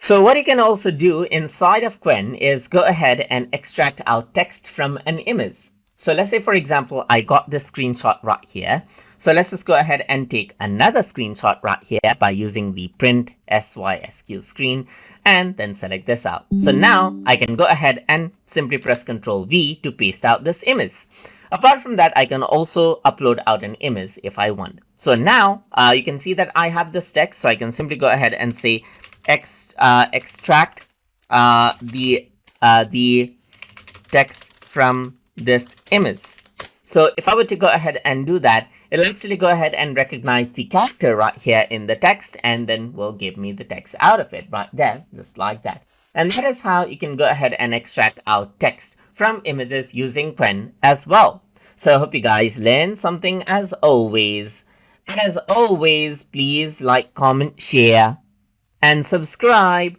So what you can also do inside of Qwen is go ahead and extract out text from an image. So let's say, for example, I got this screenshot right here. So let's just go ahead and take another screenshot right here by using the print SYSQ screen and then select this out. So now I can go ahead and simply press Ctrl V to paste out this image. Apart from that, I can also upload out an image if I want. So now you can see that I have this text. So I can simply go ahead and say extract the text from this image. So if I were to go ahead and do that, it'll actually go ahead and recognize the character right here in the text and then will give me the text out of it right there, just like that. And that is how you can go ahead and extract out text from images using Qwen as well. So I hope you guys learned something as always. And as always, please like, comment, share, and subscribe.